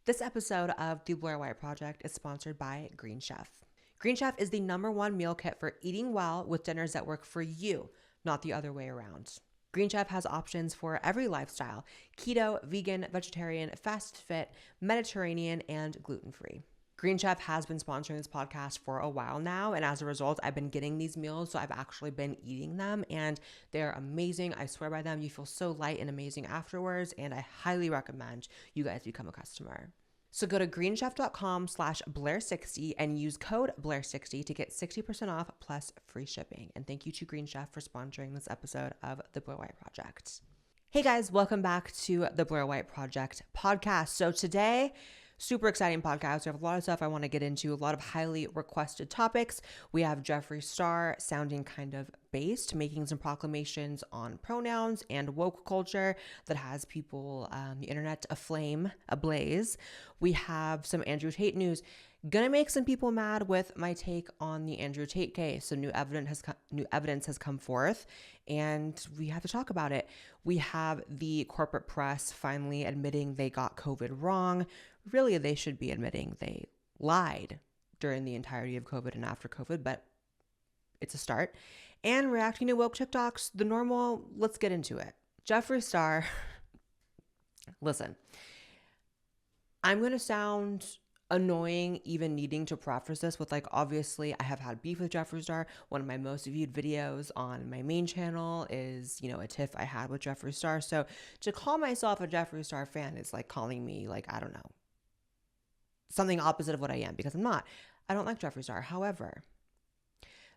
This episode of the Blaire White Project is sponsored by Green Chef. Green Chef is the #1 meal kit for eating well with dinners that work for you, not the other way around. Green Chef has options for every lifestyle: keto, vegan, vegetarian, fast fit, Mediterranean, and gluten-free. Green Chef has been sponsoring this podcast for a while now, and as a result, I've been getting these meals, so I've actually been eating them, and they're amazing. I swear by them. You feel so light and amazing afterwards, and I highly recommend you guys become a customer. So go to greenchef.com/Blaire60 and use code Blaire60 to get 60% off plus free shipping. And thank you to Green Chef for sponsoring this episode of the Blaire White Project. Hey guys, welcome back to the Blaire White Project podcast. So today, super exciting podcast. We have a lot of stuff I want to get into, a lot of highly requested topics. We have Jeffree Star sounding kind of based, making some proclamations on pronouns and woke culture that has people, the internet aflame, ablaze. We have some Andrew Tate news. Gonna make some people mad with my take on the Andrew Tate case. So new evidence has come forth, and we have to talk about it. We have the corporate press finally admitting they got COVID wrong. Really, they should be admitting they lied during the entirety of COVID and after COVID, but it's a start. And reacting to woke TikToks, the normal. Let's get into it. Jeffree Star, listen, I'm gonna sound annoying even needing to preface this with, like, obviously I have had beef with Jeffree Star. One of my most viewed videos on my main channel is, a tiff I had with Jeffree Star. So to call myself a Jeffree Star fan is like calling me, like, I don't know, something opposite of what I am, because I'm not. I don't like Jeffree Star. However,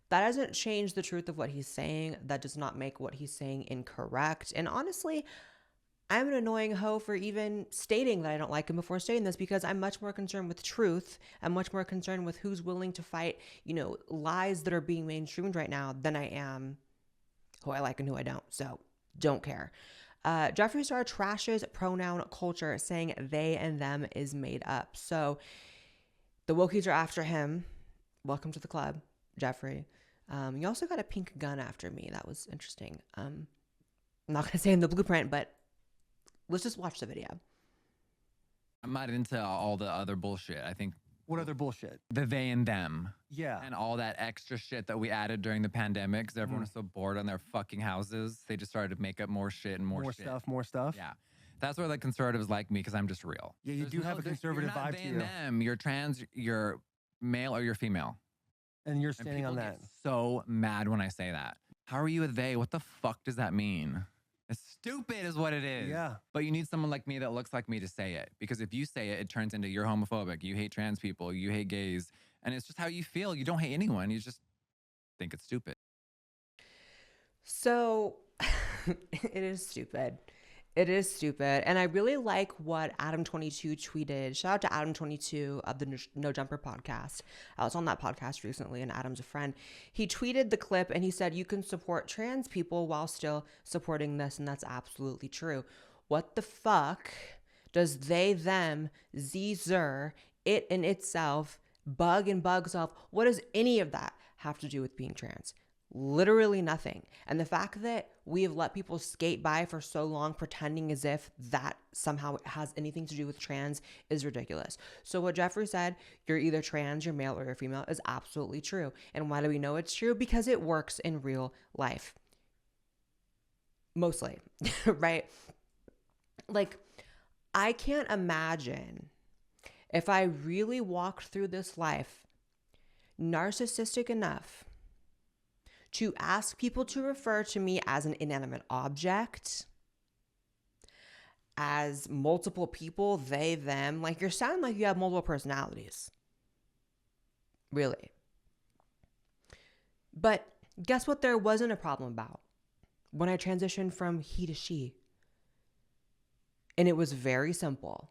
that doesn't change the truth of what he's saying. That does not make what he's saying incorrect. And honestly, I'm an annoying hoe for even stating that I don't like him before stating this, because I'm much more concerned with truth. I'm much more concerned with who's willing to fight, lies that are being mainstreamed right now than I am who I like and who I don't. So don't care. Jeffree Star trashes pronoun culture, saying they and them is made up. So the wokies are after him. Welcome to the club, Jeffree. You also got a pink gun after me. That was interesting. I'm not going to say in the blueprint, but let's just watch the video. I'm not into all the other bullshit. I think What other bullshit? the they and them Yeah. and all that extra shit that we added during the pandemic because everyone was so bored on their fucking houses. They just started to make up more shit and more shit. More stuff. Yeah. That's where the conservatives like me, because I'm just real. Yeah, you do have a conservative you're not vibe they to and you. them. You're trans, you're male, or you're female. And you're And standing on people that. get so mad when I say that. How are you a they? What the fuck does that mean? It's stupid is what it is. Yeah. But you need someone like me that looks like me to say it. Because if you say it, it turns into you're homophobic. You hate trans people. You hate gays. And it's just how you feel. You don't hate anyone. You just think it's stupid. So it is stupid. It is stupid. And I really like what Adam22 tweeted. Shout out to Adam22 of the No Jumper podcast. I was on that podcast recently, and Adam's a friend. He tweeted the clip and he said, you can support trans people while still supporting this. And that's absolutely true. What the fuck does they, them, z, zer, it in itself, bug and bug self, what does any of that have to do with being trans? Literally nothing. And the fact that we have let people skate by for so long pretending as if that somehow has anything to do with trans is ridiculous. So what Jeffree said, you're either trans, you're male, or you're female, is absolutely true. And why do we know it's true? Because it works in real life. Mostly, right? Like, I can't imagine if I really walked through this life narcissistic enough to ask people to refer to me as an inanimate object, as multiple people, they, them. Like, you're sounding like you have multiple personalities. Really. But guess what there wasn't a problem about when I transitioned from he to she? And it was very simple.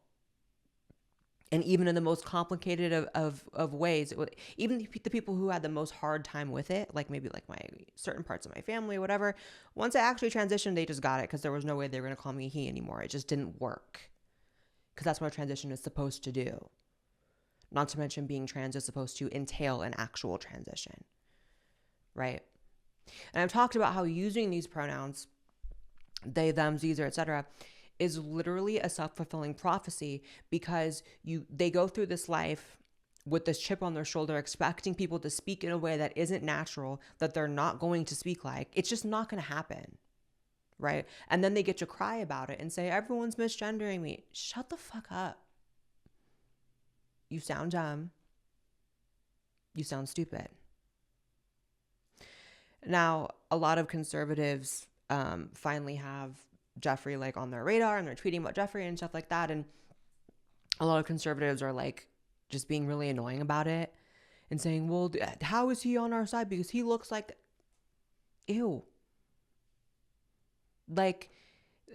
And even in the most complicated of ways, even the people who had the most hard time with it, like maybe like my certain parts of my family or whatever, once I actually transitioned, they just got it because there was no way they were going to call me he anymore. It just didn't work, because that's what a transition is supposed to do. Not to mention being trans is supposed to entail an actual transition, right? And I've talked about how using these pronouns, they, them, these, etc., is literally a self-fulfilling prophecy, because they go through this life with this chip on their shoulder, expecting people to speak in a way that isn't natural, that they're not going to speak like. It's just not going to happen, right? And then they get to cry about it and say, everyone's misgendering me. Shut the fuck up. You sound dumb. You sound stupid. Now, a lot of conservatives finally have Jeffree like on their radar, and they're tweeting about Jeffree and stuff like that. And a lot of conservatives are like just being really annoying about it and saying, well, how is he on our side? Because he looks like, ew. Like,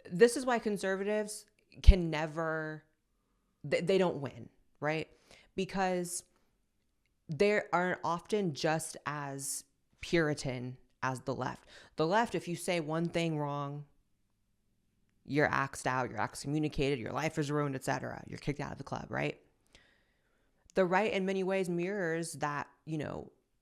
this is why conservatives can never, they don't win, right? Because they are often just as Puritan as the left. The left, if you say one thing wrong, you're axed out, you're excommunicated, your life is ruined, etc. You're kicked out of the club, right? The right in many ways mirrors that,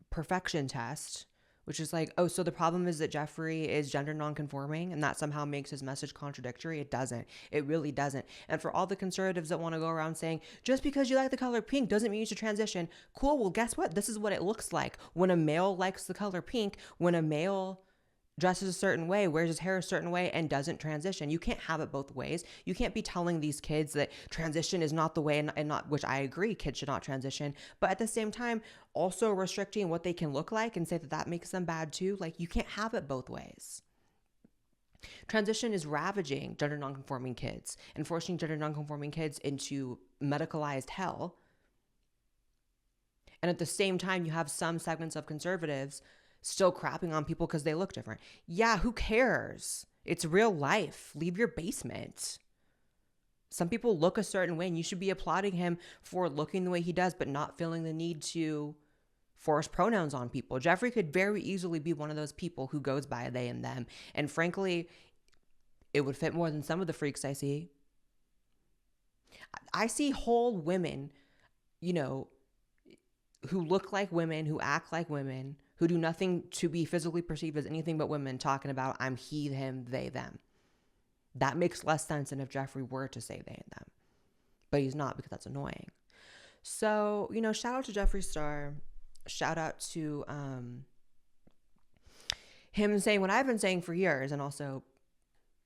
perfection test, which is like, oh, so the problem is that Jeffree is gender nonconforming and that somehow makes his message contradictory. It doesn't. It really doesn't. And for all the conservatives that want to go around saying, just because you like the color pink doesn't mean you should transition. Cool. Well, guess what? This is what it looks like when a male likes the color pink, when a male dresses a certain way, wears his hair a certain way, and doesn't transition. You can't have it both ways. You can't be telling these kids that transition is not the way, and not, which I agree, kids should not transition, but at the same time, also restricting what they can look like and say that that makes them bad too. Like, you can't have it both ways. Transition is ravaging gender nonconforming kids and forcing gender nonconforming kids into medicalized hell. And at the same time, you have some segments of conservatives still crapping on people because they look different. Yeah, who cares? It's real life. Leave your basement. Some people look a certain way, and you should be applauding him for looking the way he does, but not feeling the need to force pronouns on people. Jeffree could very easily be one of those people who goes by they and them. And frankly, it would fit more than some of the freaks I see. I see whole women, who look like women, who act like women, who do nothing to be physically perceived as anything but women, talking about I'm he, him, they, them. That makes less sense than if Jeffree were to say they and them. But he's not, because that's annoying. So, shout out to Jeffree Star. Shout out to him saying what I've been saying for years, and also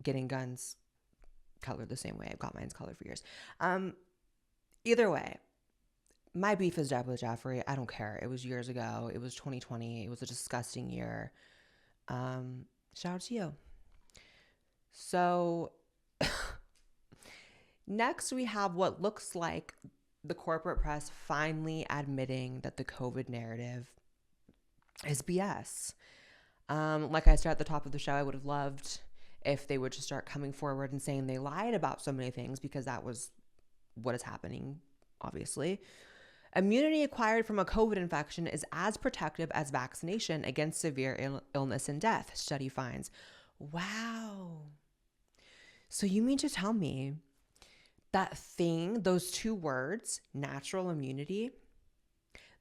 getting guns colored the same way I've got mine colored for years. Either way, my beef is with Jeffree. I don't care. It was years ago. It was 2020. It was a disgusting year. Shout out to you. So next we have what looks like the corporate press finally admitting that the COVID narrative is BS. Like I said at the top of the show, I would have loved if they would just start coming forward and saying they lied about so many things, because that was what is happening, obviously. Immunity acquired from a COVID infection is as protective as vaccination against severe illness and death, study finds. Wow. So you mean to tell me that thing, those two words, natural immunity,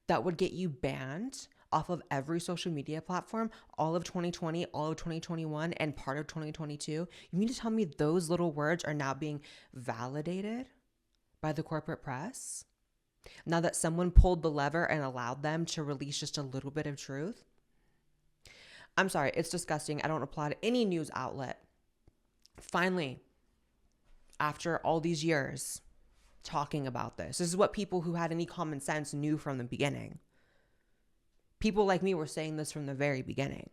that would get you banned off of every social media platform all of 2020, all of 2021, and part of 2022? You mean to tell me those little words are now being validated by the corporate press? Now that someone pulled the lever and allowed them to release just a little bit of truth? I'm sorry, it's disgusting. I don't applaud any news outlet. Finally, after all these years talking about this is what people who had any common sense knew from the beginning. People like me were saying this from the very beginning.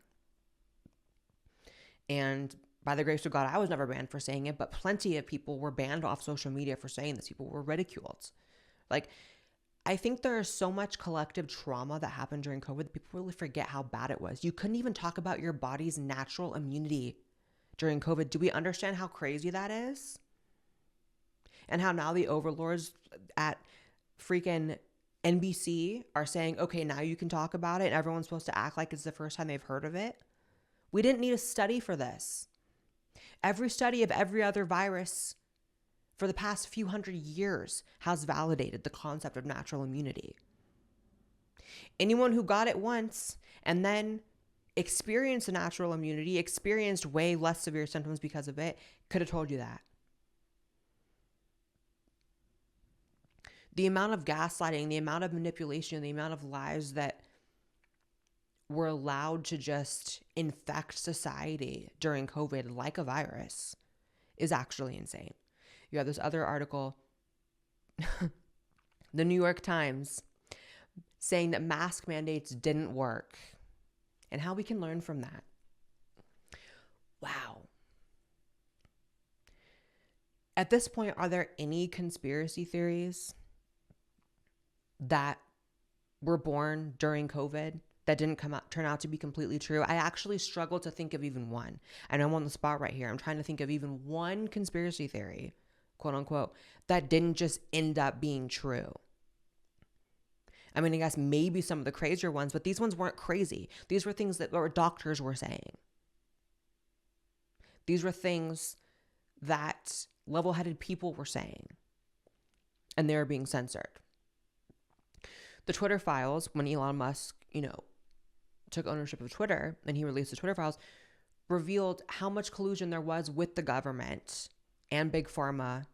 And by the grace of God, I was never banned for saying it, but plenty of people were banned off social media for saying this. People were ridiculed. Like, I think there is so much collective trauma that happened during COVID that people really forget how bad it was. You couldn't even talk about your body's natural immunity during COVID. Do we understand how crazy that is? And how now the overlords at freaking NBC are saying, okay, now you can talk about it, and everyone's supposed to act like it's the first time they've heard of it. We didn't need a study for this. Every study of every other virus for the past few hundred years has validated the concept of natural immunity. Anyone who got it once and then experienced a natural immunity, experienced way less severe symptoms because of it, could have told you that. The amount of gaslighting, the amount of manipulation, the amount of lies that were allowed to just infect society during COVID like a virus is actually insane. You have this other article, the New York Times, saying that mask mandates didn't work and how we can learn from that. Wow. At this point, are there any conspiracy theories that were born during COVID that didn't turn out to be completely true? I actually struggle to think of even one. And I'm on the spot right here. I'm trying to think of even one conspiracy theory, quote unquote, that didn't just end up being true. I mean, I guess maybe some of the crazier ones, but these ones weren't crazy. These were things that doctors were saying. These were things that level-headed people were saying, and they were being censored. The Twitter files, when Elon Musk, took ownership of Twitter and he released the Twitter files, revealed how much collusion there was with the government and Big Pharma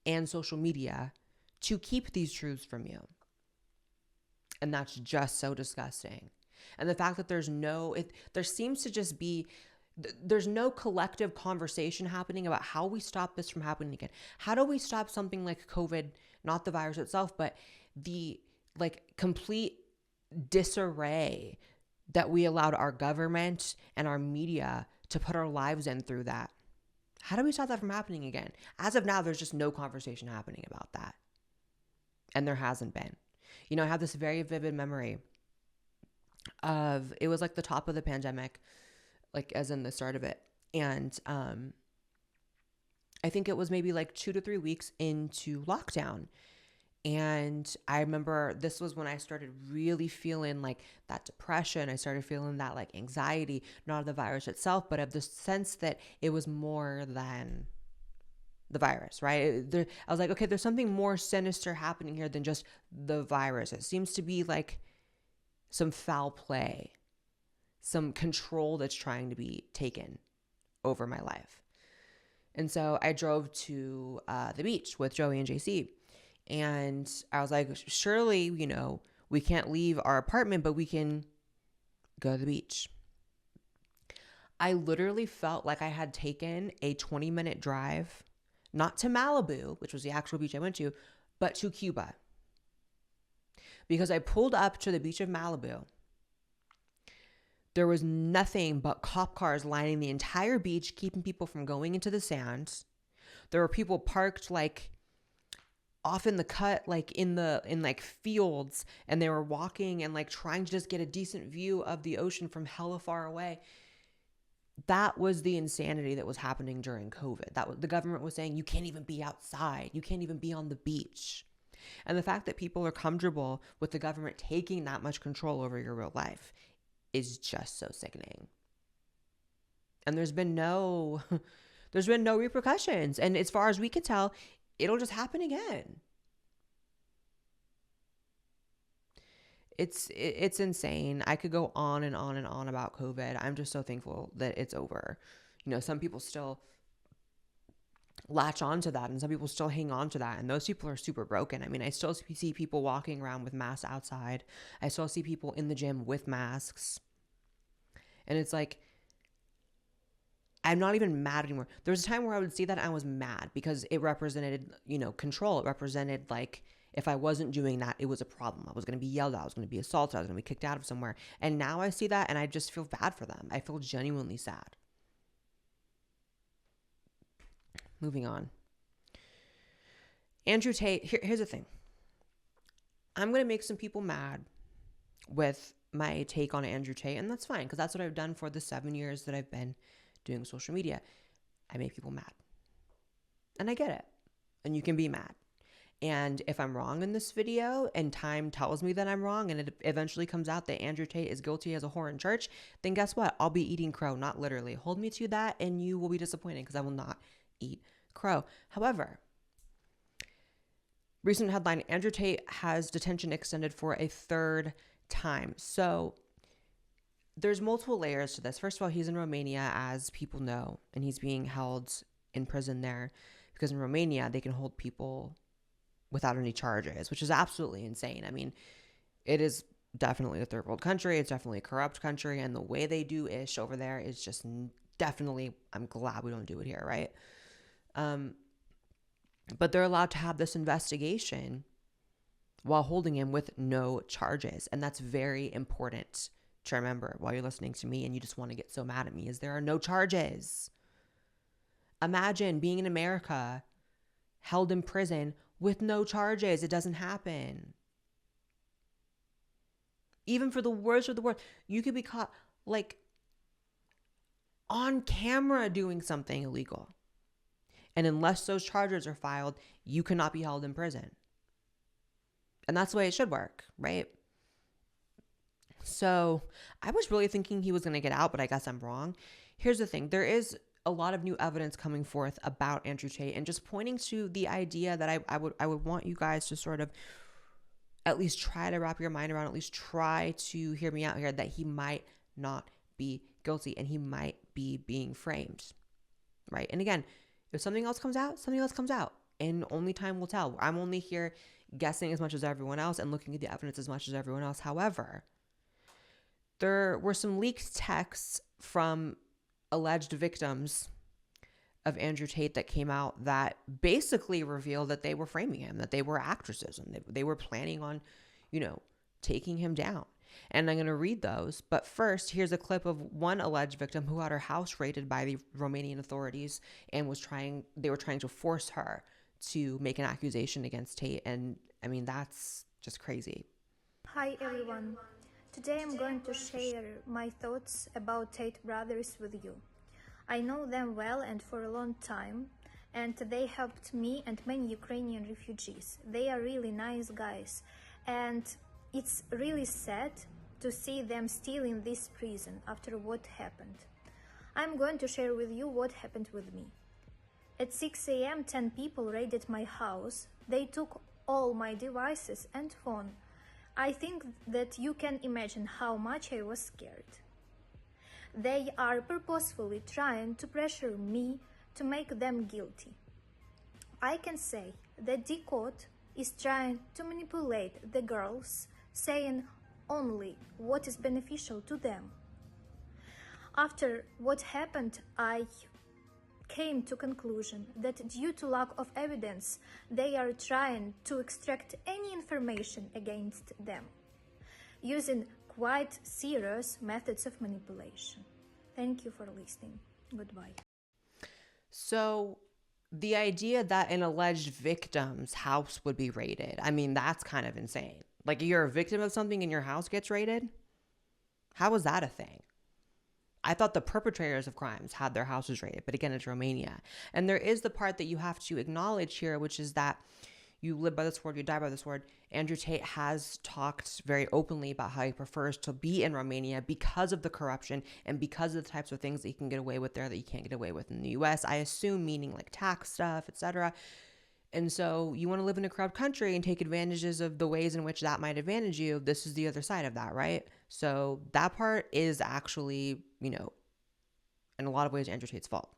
and social media to keep these truths from you. And that's just so disgusting. And the fact that there seems to just be, there's no collective conversation happening about how we stop this from happening again. How do we stop something like COVID, not the virus itself, but the complete disarray that we allowed our government and our media to put our lives in through that? How do we stop that from happening again? As of now, there's just no conversation happening about that. And there hasn't been. I have this very vivid memory of, it was like the top of the pandemic, as in the start of it. And I think it was maybe 2 to 3 weeks into lockdown. And I remember this was when I started really feeling that depression. I started feeling that anxiety, not of the virus itself, but of the sense that it was more than the virus, right? I was like, okay, there's something more sinister happening here than just the virus. It seems to be some foul play, some control that's trying to be taken over my life. And so I drove to the beach with Joey and JC. And I was like, surely, we can't leave our apartment, but we can go to the beach. I literally felt like I had taken a 20-minute drive, not to Malibu, which was the actual beach I went to, but to Cuba. Because I pulled up to the beach of Malibu. There was nothing but cop cars lining the entire beach, keeping people from going into the sand. There were people parked off in the cut, in fields, and they were walking and trying to just get a decent view of the ocean from hella far away. That was the insanity that was happening during COVID. The government was saying, you can't even be outside. You can't even be on the beach. And the fact that people are comfortable with the government taking that much control over your real life is just so sickening. And there's been no repercussions. And as far as we can tell, it'll just happen again. It's insane. I could go on and on and on about COVID. I'm just so thankful that it's over. Some people still latch on to that and some people still hang on to that. And those people are super broken. I mean, I still see people walking around with masks outside. I still see people in the gym with masks. And it's I'm not even mad anymore. There was a time where I would see that and I was mad because it represented, control. It represented if I wasn't doing that, it was a problem. I was going to be yelled at. I was going to be assaulted. I was going to be kicked out of somewhere. And now I see that and I just feel bad for them. I feel genuinely sad. Moving on. Andrew Tate, here's the thing. I'm going to make some people mad with my take on Andrew Tate, and that's fine because that's what I've done for the 7 years that I've been doing social media. I make people mad. And I get it. And you can be mad. And if I'm wrong in this video and time tells me that I'm wrong and it eventually comes out that Andrew Tate is guilty as a whore in church, then guess what? I'll be eating crow, not literally. Hold me to that and you will be disappointed because I will not eat crow. However, recent headline, Andrew Tate has detention extended for a third time. So there's multiple layers to this. First of all, he's in Romania, as people know, and he's being held in prison there because in Romania, they can hold people without any charges, which is absolutely insane. I mean, it is definitely a third world country. It's definitely a corrupt country. And the way they do ish over there is just definitely, I'm glad we don't do it here, right? But they're allowed to have this investigation while holding him with no charges. And that's very important to remember while you're listening to me and you just want to get so mad at me, is there are no charges. Imagine being in America, held in prison with no charges. It doesn't happen. Even for the worst of the worst, you could be caught like on camera doing something illegal. And unless those charges are filed, you cannot be held in prison. And that's the way it should work, right? So I was really thinking he was going to get out, but I guess I'm wrong. Here's the thing. There is a lot of new evidence coming forth about Andrew Tate and just pointing to the idea that I would want you guys to sort of at least try to wrap your mind around, at least try to hear me out here, that he might not be guilty and he might be being framed, right? And again, if something else comes out, something else comes out, and only time will tell. I'm only here guessing as much as everyone else and looking at the evidence as much as everyone else. However, there were some leaked texts from alleged victims of Andrew Tate that came out that basically revealed that they were framing him, that they were actresses, and they were planning on, taking him down. And I'm going to read those. But first, here's a clip of one alleged victim who had her house raided by the Romanian authorities and they were trying to force her to make an accusation against Tate. And I mean, that's just crazy. Hi everyone. Today I'm going to share my thoughts about Tate brothers with you. I know them well and for a long time, and they helped me and many Ukrainian refugees. They are really nice guys, and it's really sad to see them still in this prison after what happened. I'm going to share with you what happened with me. At 6 a.m., 10 people raided my house. They took all my devices and phone. I think that you can imagine how much I was scared. They are purposefully trying to pressure me to make them guilty. I can say that the court is trying to manipulate the girls, saying only what is beneficial to them. After what happened, I came to conclusion that due to lack of evidence, they are trying to extract any information against them, using quite serious methods of manipulation. Thank you for listening. Goodbye. So the idea that an alleged victim's house would be raided, I mean, that's kind of insane. Like, you're a victim of something and your house gets raided? How is that a thing? I thought the perpetrators of crimes had their houses raided, but again, it's Romania. And there is the part that you have to acknowledge here, which is that you live by the sword, you die by the sword. Andrew Tate has talked very openly about how he prefers to be in Romania because of the corruption and because of the types of things that you can get away with there that you can't get away with in the US. I assume meaning like tax stuff, etc. And so you want to live in a corrupt country and take advantages of the ways in which that might advantage you. This is the other side of that, right? So that part is actually, in a lot of ways, Andrew Tate's fault.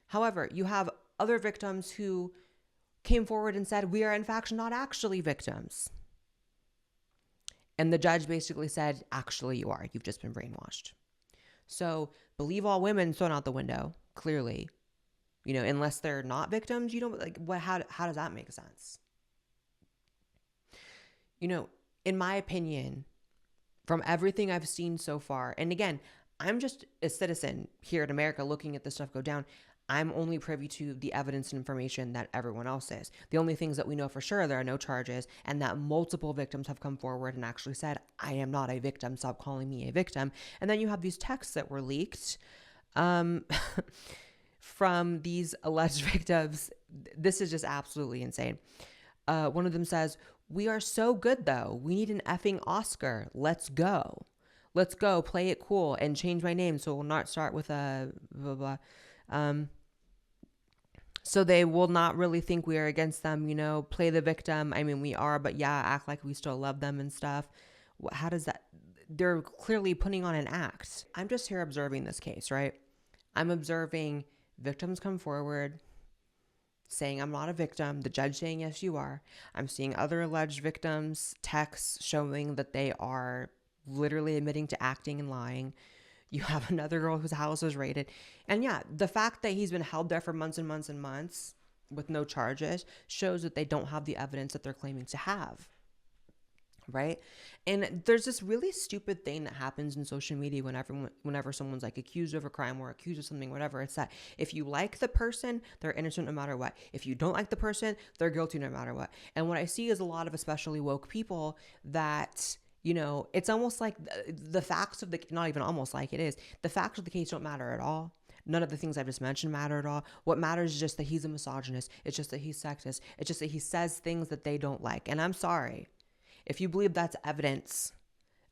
However, you have other victims who came forward and said, we are in fact not actually victims. And the judge basically said, actually you are. You've just been brainwashed. So believe all women thrown out the window, clearly. Unless they're not victims, you don't like what, how does that make sense? In my opinion, from everything I've seen so far, and again, I'm just a citizen here in America looking at this stuff go down. I'm only privy to the evidence and information that everyone else is. The only things that we know for sure, there are no charges, and that multiple victims have come forward and actually said, I am not a victim, stop calling me a victim. And then you have these texts that were leaked from these alleged victims. This is just absolutely insane. One of them says, we are so good though. We need an effing Oscar. Let's go. Let's go. Play it cool and change my name so it will not start with a blah, blah, blah. So they will not really think we are against them, play the victim. I mean, we are, but yeah, act like we still love them and stuff. How does that? They're clearly putting on an act. I'm just here observing this case, right? I'm observing victims come forward, saying I'm not a victim, the judge saying yes you are. I'm seeing other alleged victims texts showing that they are literally admitting to acting and lying. You have another girl whose house was raided. And yeah, the fact that he's been held there for months and months and months with no charges shows that they don't have the evidence that they're claiming to have. Right? And there's this really stupid thing that happens in social media whenever someone's like accused of a crime or accused of something, whatever. It's that if you like the person, they're innocent no matter what. If you don't like the person, they're guilty no matter what. And what I see is a lot of especially woke people that, you know, it's almost like the facts of the, not even almost like it is, the facts of the case don't matter at all. None of the things I've just mentioned matter at all. What matters is just that he's a misogynist. It's just that he's sexist. It's just that he says things that they don't like. And I'm sorry. If you believe that's evidence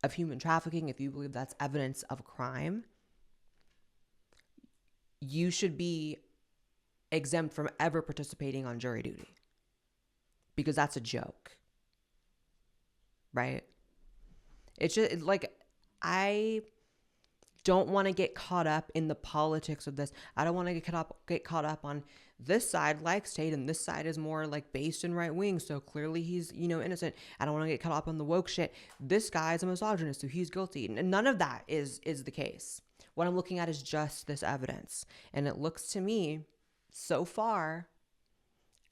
of human trafficking, if you believe that's evidence of crime, you should be exempt from ever participating on jury duty, because that's a joke, right? It's just like, I don't want to get caught up in the politics of this. I don't want to get caught up on this side likes Tate and this side is more like based in right wing, so clearly he's, you know, innocent. I don't want to get caught up on the woke shit. This guy is a misogynist, so he's guilty. And none of that is the case. What I'm looking at is just this evidence. And it looks to me so far,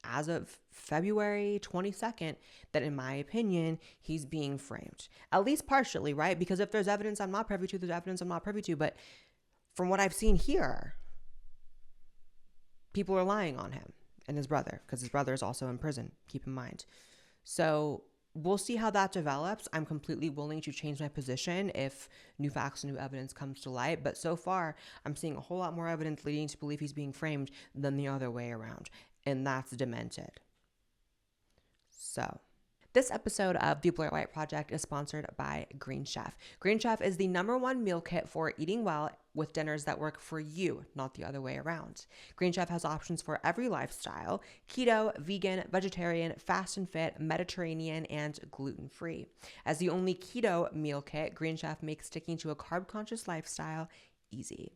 as of February 22nd, that in my opinion, he's being framed. At least partially, right? Because if there's evidence I'm not privy to, there's evidence I'm not privy to. But from what I've seen here, people are lying on him and his brother, because his brother is also in prison, keep in mind. So we'll see how that develops. I'm completely willing to change my position if new facts and new evidence comes to light. But so far, I'm seeing a whole lot more evidence leading to believe he's being framed than the other way around. And that's demented. So this episode of the Blaire White Project is sponsored by Green Chef. Green Chef is the #1 meal kit for eating well with dinners that work for you, not the other way around. Green Chef has options for every lifestyle: keto, vegan, vegetarian, fast and fit, Mediterranean, and gluten-free. As the only keto meal kit, Green Chef makes sticking to a carb-conscious lifestyle easy.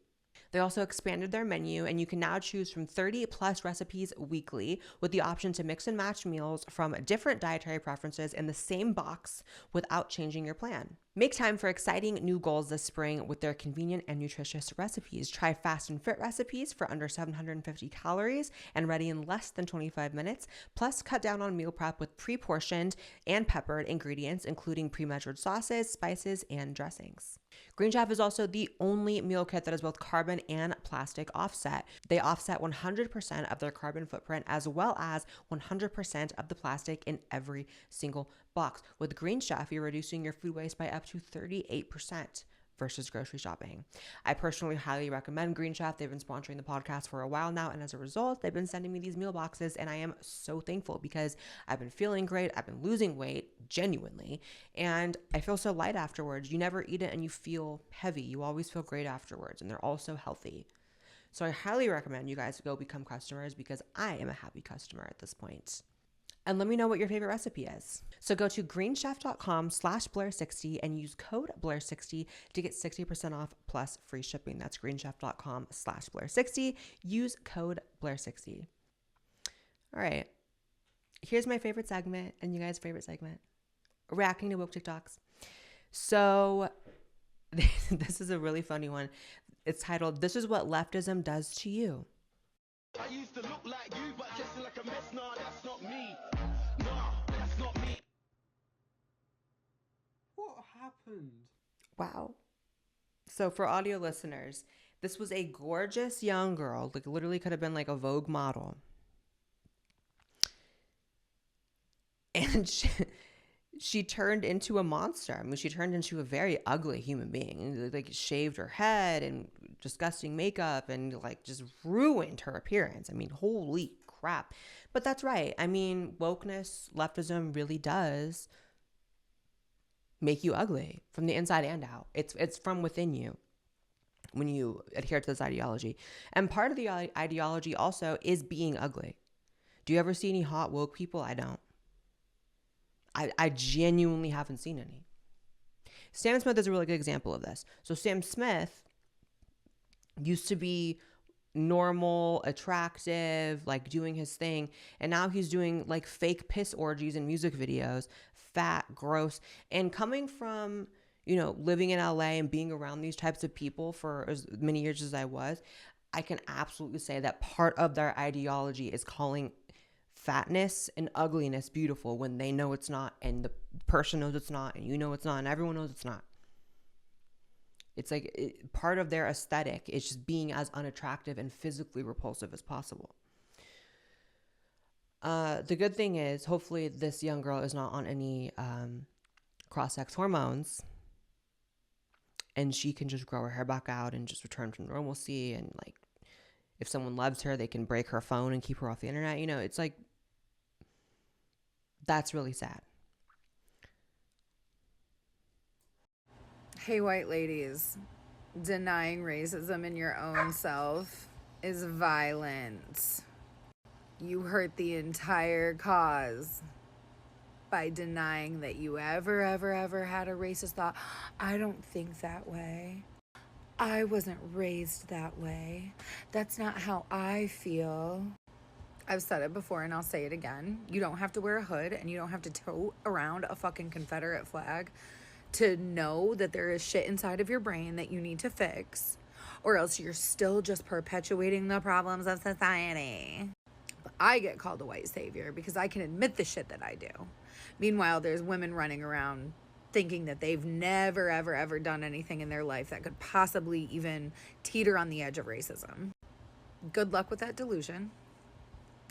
They also expanded their menu, and you can now choose from 30 plus recipes weekly, with the option to mix and match meals from different dietary preferences in the same box without changing your plan. Make time for exciting new goals this spring with their convenient and nutritious recipes. Try fast and fit recipes for under 750 calories and ready in less than 25 minutes. Plus, cut down on meal prep with pre-portioned and peppered ingredients, including pre-measured sauces, spices, and dressings. Green Chef is also the only meal kit that is both carbon and plastic offset. They offset 100% of their carbon footprint, as well as 100% of the plastic in every single box. With Green Chef, you're reducing your food waste by up to 38% versus grocery shopping. I personally highly recommend Green Chef. They've been sponsoring the podcast for a while now, and as a result, they've been sending me these meal boxes, and I am so thankful because I've been feeling great. I've been losing weight, genuinely, and I feel so light afterwards. You never eat it and you feel heavy. You always feel great afterwards, and they're also healthy. So I highly recommend you guys go become customers, because I am a happy customer at this point. And let me know what your favorite recipe is. So go to greenchef.com/Blaire60 and use code Blaire60 to get 60% off plus free shipping. That's greenchef.com/Blaire60. Use code Blaire60. All right. Here's my favorite segment, and you guys' favorite segment: reacting to woke TikToks. So this is a really funny one. It's titled, "This is what leftism does to you." I used to look like you, but just like a mess. Nah, that's not me. Nah, that's not me. What happened? Wow. So for audio listeners, this was a gorgeous young girl, like literally could have been like a Vogue model. And she turned into a monster. I mean, she turned into a very ugly human being. Like, shaved her head and disgusting makeup and like just ruined her appearance. I mean, holy crap. But that's right. I mean, wokeness, leftism really does make you ugly from the inside and out. It's from within you when you adhere to this ideology. And part of the ideology also is being ugly. Do you ever see any hot woke people? I don't. I genuinely haven't seen any. Sam Smith is a really good example of this. So Sam Smith used to be normal, attractive, like doing his thing. And now he's doing like fake piss orgies in music videos, fat, gross. And coming from, you know, living in LA and being around these types of people for as many years as I was, I can absolutely say that part of their ideology is calling fatness and ugliness beautiful when they know it's not, and the person knows it's not, and you know it's not, and everyone knows it's not. It's like part of their aesthetic is just being as unattractive and physically repulsive as possible. The good thing is, hopefully this young girl is not on any cross-sex hormones, and she can just grow her hair back out and just return to normalcy. And like, if someone loves her, they can break her phone and keep her off the internet. You know, it's like, that's really sad. Hey, white ladies, denying racism in your own self is violence. You hurt the entire cause by denying that you ever had a racist thought. I don't think that way. I wasn't raised that way. That's not how I feel. I've said it before and I'll say it again. You don't have to wear a hood and you don't have to tote around a fucking Confederate flag to know that there is shit inside of your brain that you need to fix, or else you're still just perpetuating the problems of society. But I get called a white savior because I can admit the shit that I do. Meanwhile, there's women running around thinking that they've never, ever done anything in their life that could possibly even teeter on the edge of racism. Good luck with that delusion.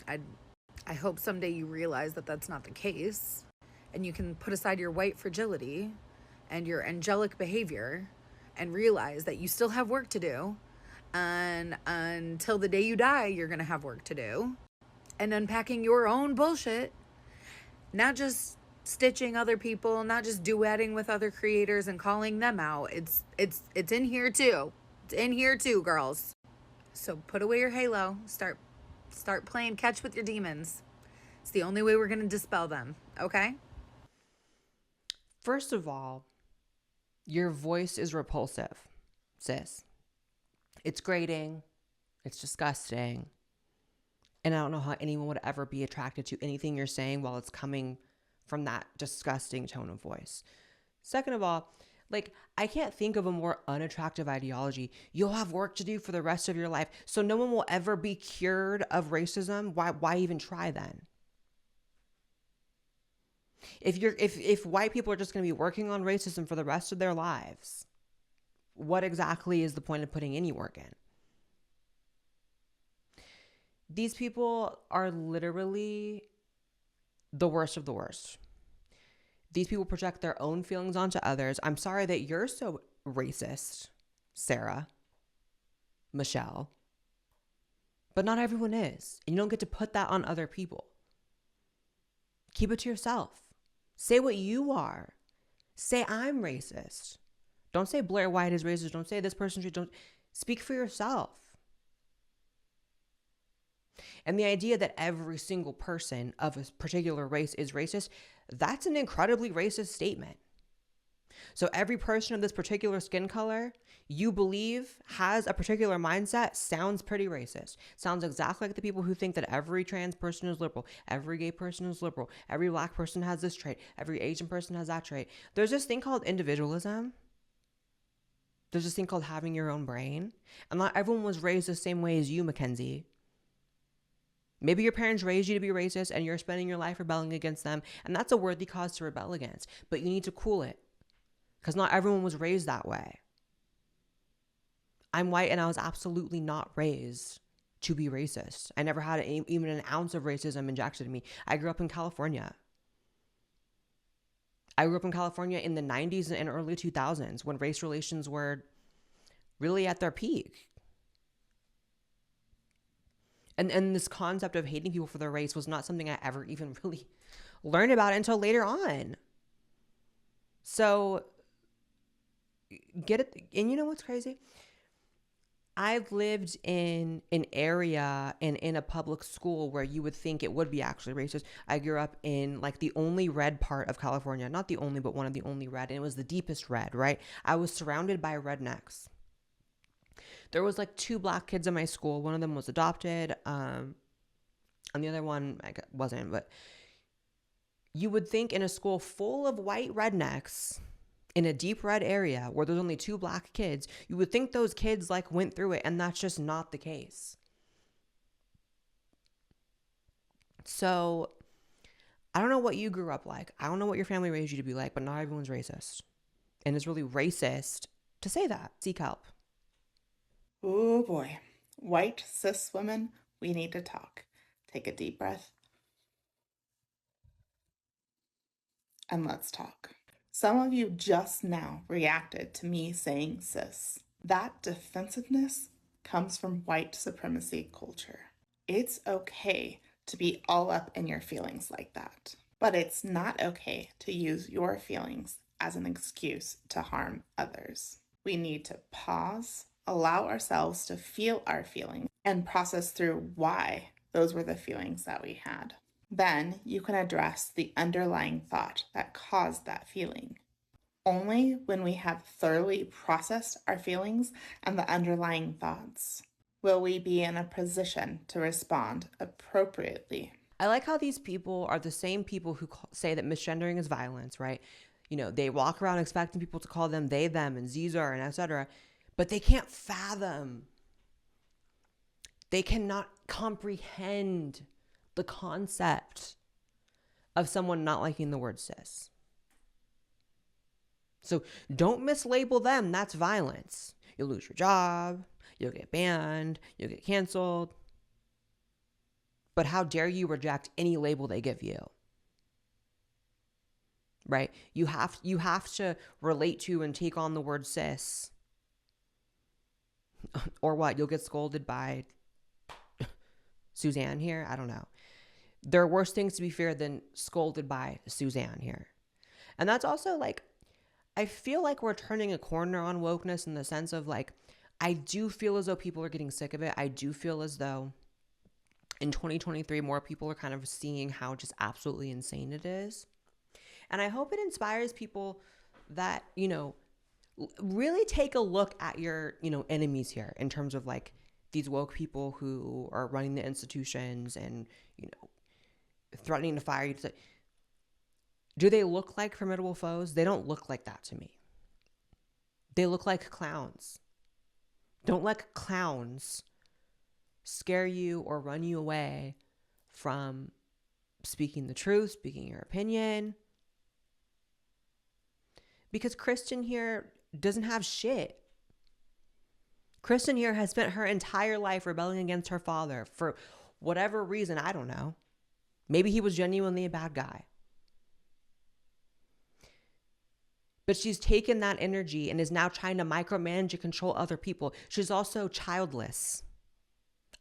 I hope someday you realize that that's not the case, and you can put aside your white fragility and your angelic behavior and realize that you still have work to do, and until the day you die, you're gonna have work to do, and unpacking your own bullshit, not just stitching other people, not just duetting with other creators and calling them out. It's in here too. It's in here too, girls. So put away your halo, start playing catch with your demons. It's the only way we're gonna dispel them, okay? First of all, your voice is repulsive, sis. It's grating. It's disgusting. And I don't know how anyone would ever be attracted to anything you're saying while it's coming from that disgusting tone of voice. Second of all, like, I can't think of a more unattractive ideology. You'll have work to do for the rest of your life, so no one will ever be cured of racism. Why even try then? If white people are just going to be working on racism for the rest of their lives, what exactly is the point of putting any work in? These people are literally the worst of the worst. These people project their own feelings onto others. I'm sorry that you're so racist, Sarah, Michelle, but not everyone is. And you don't get to put that on other people. Keep it to yourself. Say what you are. Say I'm racist. Don't say Blaire White is racist. Don't say this person should. Don't speak for yourself. And the idea that every single person of a particular race is racist, that's an incredibly racist statement. So every person of this particular skin color you believe has a particular mindset sounds pretty racist. Sounds exactly like the people who think that every trans person is liberal, every gay person is liberal, every black person has this trait, every Asian person has that trait. There's this thing called individualism. There's this thing called having your own brain. And not everyone was raised the same way as you, Mackenzie. Maybe your parents raised you to be racist and you're spending your life rebelling against them, and that's a worthy cause to rebel against. But you need to cool it, because not everyone was raised that way. I'm white and I was absolutely not raised to be racist. I never had even an ounce of racism injected in me. I grew up in California. I grew up in California in the 90s and early 2000s when race relations were really at their peak. And this concept of hating people for their race was not something I ever even really learned about until later on. So get it. And you know what's crazy? I've lived in an area and in a public school where you would think it would be actually racist. I grew up in like the only red part of California, not the only, but one of the only red. And it was the deepest red, right? I was surrounded by rednecks. There was like 2 black kids in my school. One of them was adopted, and the other one wasn't. But you would think in a school full of white rednecks in a deep red area where there's only 2 black kids, you would think those kids like went through it, and that's just not the case. So I don't know what you grew up like. I don't know what your family raised you to be like, but not everyone's racist. And it's really racist to say that. Seek help. Oh boy. White cis women, we need to talk. Take a deep breath. And let's talk. Some of you just now reacted to me saying cis. That defensiveness comes from white supremacy culture. It's okay to be all up in your feelings like that, but it's not okay to use your feelings as an excuse to harm others. We need to pause, allow ourselves to feel our feelings, and process through why those were the feelings that we had. Then you can address the underlying thought that caused that feeling. Only when we have thoroughly processed our feelings and the underlying thoughts will we be in a position to respond appropriately. I like how these people are the same people who say that misgendering is violence, right? You know, they walk around expecting people to call them they, them, and Zzer, and etc. But they can't fathom. They cannot comprehend the concept of someone not liking the word cis. So don't mislabel them. That's violence. You'll lose your job. You'll get banned. You'll get canceled. But how dare you reject any label they give you? Right? You have to relate to and take on the word cis. Or what? You'll get scolded by Suzanne here? I don't know. There are worse things to be feared than scolded by Suzanne here. And that's also like, I feel like we're turning a corner on wokeness in the sense of like, I do feel as though people are getting sick of it. I do feel as though in 2023, more people are kind of seeing how just absolutely insane it is. And I hope it inspires people that, you know, really take a look at your, you know, enemies here in terms of like these woke people who are running the institutions and, you know, threatening to fire you. Do they look like formidable foes? They don't look like that to me. They look like clowns. Don't let clowns scare you or run you away from speaking the truth, speaking your opinion. Because Kristen here doesn't have shit. Kristen here has spent her entire life rebelling against her father for whatever reason, I don't know. Maybe he was genuinely a bad guy. But she's taken that energy and is now trying to micromanage and control other people. She's also childless.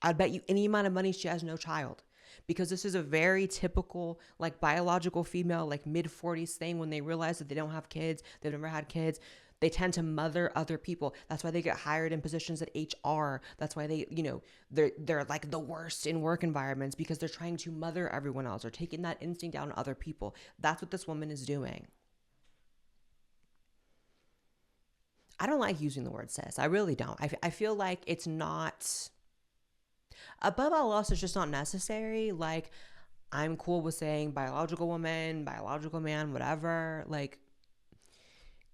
I'd bet you any amount of money she has no child. Because this is a very typical, like, biological female, like, mid-40s thing. When they realize that they don't have kids, they've never had kids, they tend to mother other people. That's why they get hired in positions at HR. That's why they, you know, they're like the worst in work environments, because they're trying to mother everyone else or taking that instinct out on other people. That's what this woman is doing. I don't like using the word cis. I really don't. I feel like it's not, above all else, it's just not necessary. Like, I'm cool with saying biological woman, biological man, whatever. Like,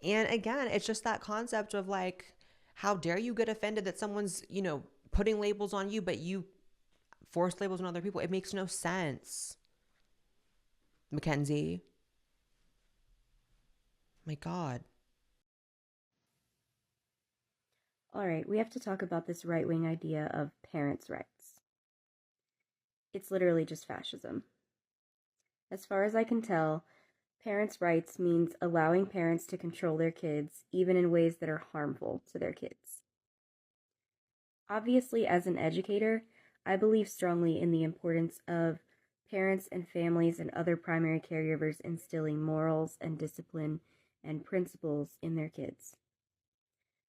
and again, it's just that concept of like, how dare you get offended that someone's, you know, putting labels on you, but you force labels on other people. It makes no sense. Mackenzie. My God. All right, we have to talk about this right-wing idea of parents' rights. It's literally just fascism. As far as I can tell, parents' rights means allowing parents to control their kids, even in ways that are harmful to their kids. Obviously, as an educator, I believe strongly in the importance of parents and families and other primary caregivers instilling morals and discipline and principles in their kids.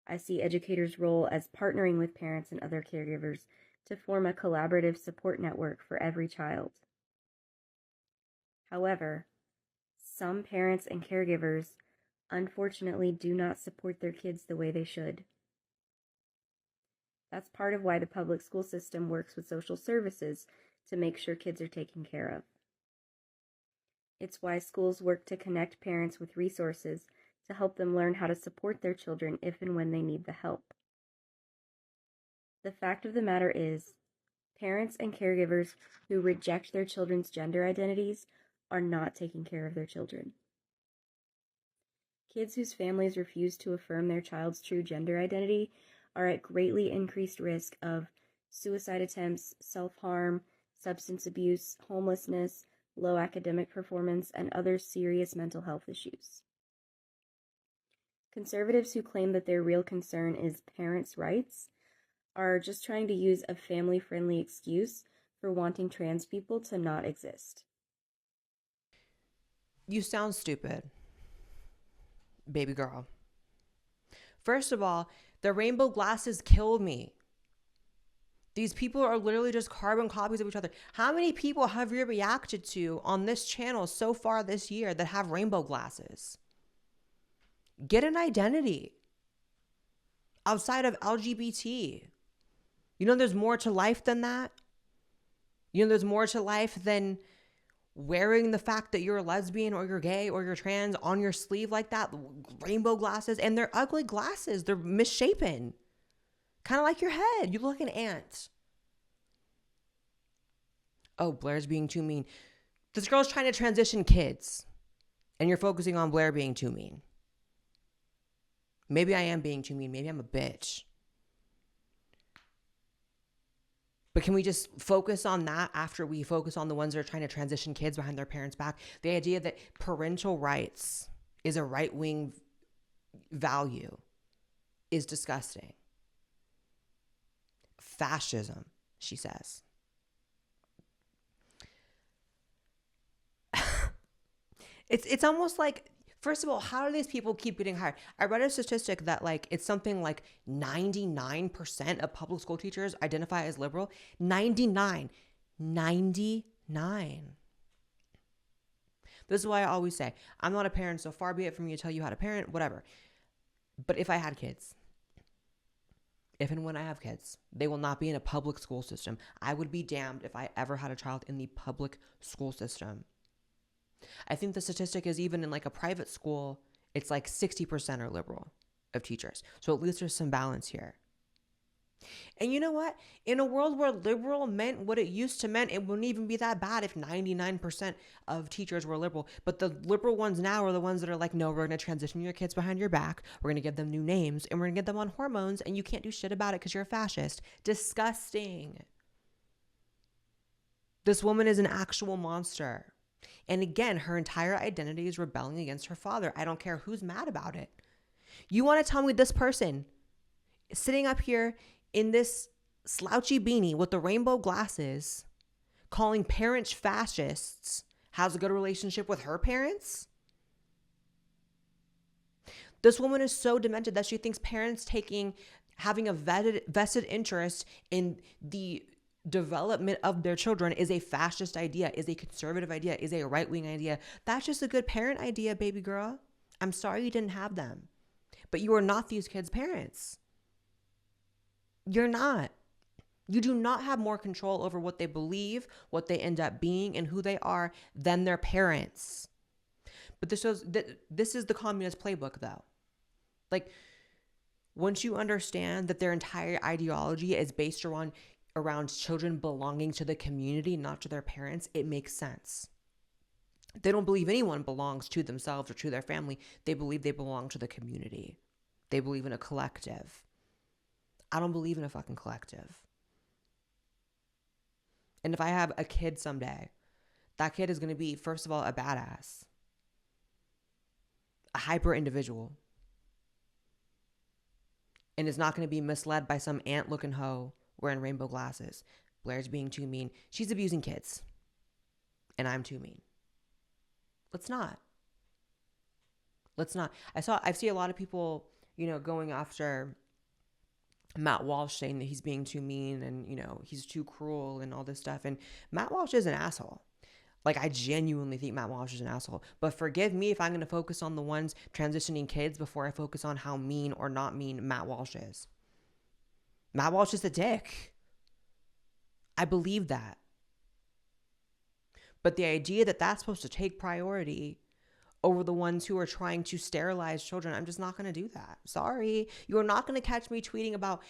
I see educators' role as partnering with parents and other caregivers to form a collaborative support network for every child. However, some parents and caregivers unfortunately do not support their kids the way they should. That's part of why the public school system works with social services to make sure kids are taken care of. It's why schools work to connect parents with resources to help them learn how to support their children if and when they need the help. The fact of the matter is, parents and caregivers who reject their children's gender identities are not taking care of their children. Kids whose families refuse to affirm their child's true gender identity are at greatly increased risk of suicide attempts, self-harm, substance abuse, homelessness, low academic performance, and other serious mental health issues. Conservatives who claim that their real concern is parents' rights are just trying to use a family-friendly excuse for wanting trans people to not exist. You sound stupid, baby girl. First of all, the rainbow glasses killed me. These people are literally just carbon copies of each other. How many people have you reacted to on this channel so far this year that have rainbow glasses? Get an identity outside of LGBT. You know there's more to life than that? You know there's more to life than wearing the fact that you're a lesbian or you're gay or you're trans on your sleeve like that? Rainbow glasses, and they're ugly glasses. They're misshapen. Kind of like your head. You look like an ant. Oh, Blaire's being too mean. This girl's trying to transition kids, and you're focusing on Blaire being too mean. Maybe I am being too mean. Maybe I'm a bitch. But can we just focus on that after we focus on the ones that are trying to transition kids behind their parents' back? The idea that parental rights is a right-wing value is disgusting. Fascism, she says. It's almost like, first of all, how do these people keep getting hired? I read a statistic that it's something like 99% of public school teachers identify as liberal. 99. This is why I always say, I'm not a parent, so far be it from me to tell you how to parent, whatever. But if I had kids, if and when I have kids, they will not be in a public school system. I would be damned if I ever had a child in the public school system. I think the statistic is even in a private school, it's 60% are liberal of teachers. So at least there's some balance here. And you know what? In a world where liberal meant what it used to mean, it wouldn't even be that bad if 99% of teachers were liberal. But the liberal ones now are the ones that are no, we're going to transition your kids behind your back. We're going to give them new names and we're going to get them on hormones and you can't do shit about it because you're a fascist. Disgusting. This woman is an actual monster. And again, her entire identity is rebelling against her father. I don't care who's mad about it. You want to tell me this person sitting up here in this slouchy beanie with the rainbow glasses, calling parents fascists, has a good relationship with her parents? This woman is so demented that she thinks parents having a vested interest in the development of their children is a fascist idea, is a conservative idea, is a right-wing idea. That's just a good parent idea, baby girl. I'm sorry you didn't have them. But you are not these kids' parents. You're not. You do not have more control over what they believe, what they end up being, and who they are than their parents. But this is the communist playbook, though. Once you understand that their entire ideology is based around children belonging to the community, not to their parents, it makes sense. They don't believe anyone belongs to themselves or to their family. They believe they belong to the community. They believe in a collective. I don't believe in a fucking collective. And if I have a kid someday, that kid is going to be, first of all, a badass, a hyper individual, and is not going to be misled by some ant-looking hoe wearing rainbow glasses. Blaire's being too mean. She's abusing kids. And I'm too mean. Let's not. I see a lot of people, going after Matt Walsh, saying that he's being too mean and, he's too cruel and all this stuff. And Matt Walsh is an asshole. I genuinely think Matt Walsh is an asshole. But forgive me if I'm going to focus on the ones transitioning kids before I focus on how mean or not mean Matt Walsh is. Matt Walsh is a dick. I believe that. But the idea that that's supposed to take priority over the ones who are trying to sterilize children, I'm just not going to do that. Sorry. You are not going to catch me tweeting about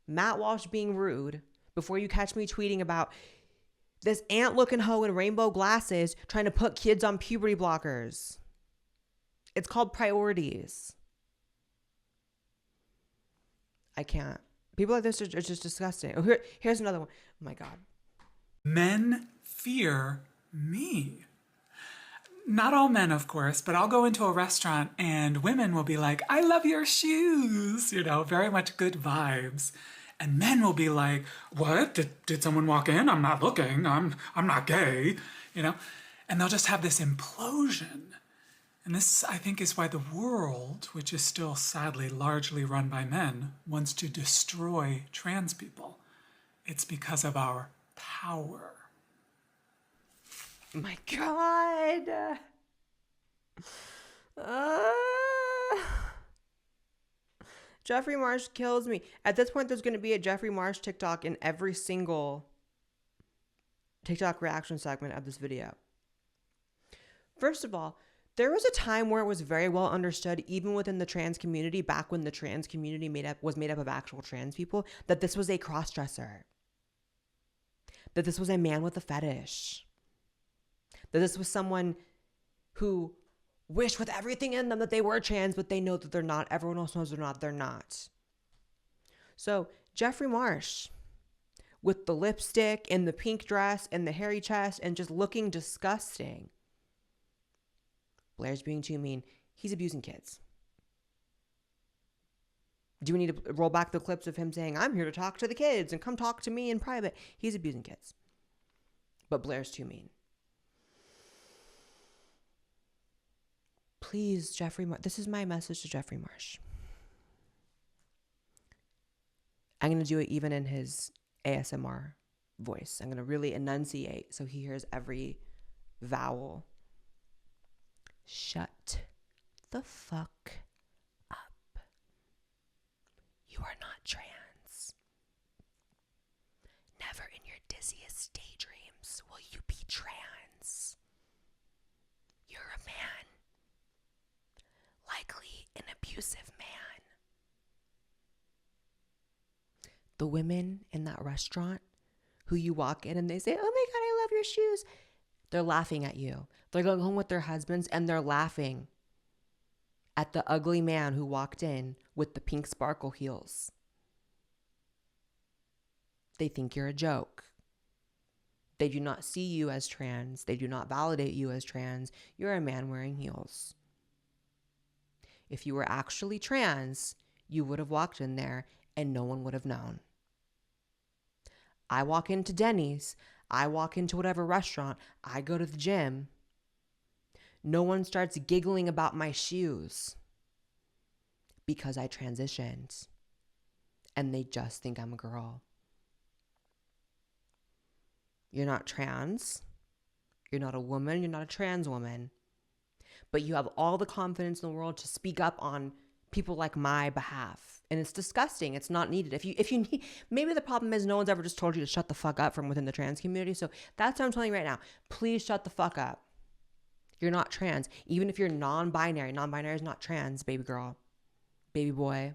Matt Walsh being rude before you catch me tweeting about this ant-looking hoe in rainbow glasses trying to put kids on puberty blockers. It's called priorities. I can't. People like this are just disgusting. Oh, here's another one. Oh my God. Men fear me. Not all men, of course, but I'll go into a restaurant and women will be like, I love your shoes, you know, very much good vibes. And men will be like, what? Did someone walk in? I'm not looking. I'm not gay, you know? And they'll just have this implosion. And this, I think, is why the world, which is still sadly largely run by men, wants to destroy trans people. It's because of our power. My God. Jeffree Marsh kills me. At this point, there's going to be a Jeffree Marsh TikTok in every single TikTok reaction segment of this video. First of all, there was a time where it was very well understood, even within the trans community, back when the trans community was made up of actual trans people, that this was a cross-dresser. That this was a man with a fetish. That this was someone who wished with everything in them that they were trans, but they know that they're not. Everyone else knows they're not. So Jeffree Marsh, with the lipstick and the pink dress and the hairy chest and just looking disgusting. Blaire's being too mean. He's abusing kids. Do we need to roll back the clips of him saying, I'm here to talk to the kids and come talk to me in private? He's abusing kids. But Blaire's too mean. Please, Jeffree Marsh. This is my message to Jeffree Marsh. I'm going to do it even in his ASMR voice. I'm going to really enunciate so he hears every vowel. Shut the fuck up. You are not trans. Never in your dizziest daydreams will you be trans. You're a man. Likely an abusive man. The women in that restaurant who you walk in and they say, oh my God, I love your shoes. They're laughing at you. They're going home with their husbands and they're laughing at the ugly man who walked in with the pink sparkle heels. They think you're a joke. They do not see you as trans. They do not validate you as trans. You're a man wearing heels. If you were actually trans, you would have walked in there and no one would have known. I walk into Denny's. I walk into whatever restaurant. I go to the gym. No one starts giggling about my shoes because I transitioned and they just think I'm a girl. You're not trans. You're not a woman. You're not a trans woman. But you have all the confidence in the world to speak up on people like my behalf. And it's disgusting. It's not needed. If you need, maybe the problem is no one's ever just told you to shut the fuck up from within the trans community. So that's what I'm telling you right now. Please shut the fuck up. You're not trans. Even if you're non-binary. Non-binary is not trans, baby girl. Baby boy.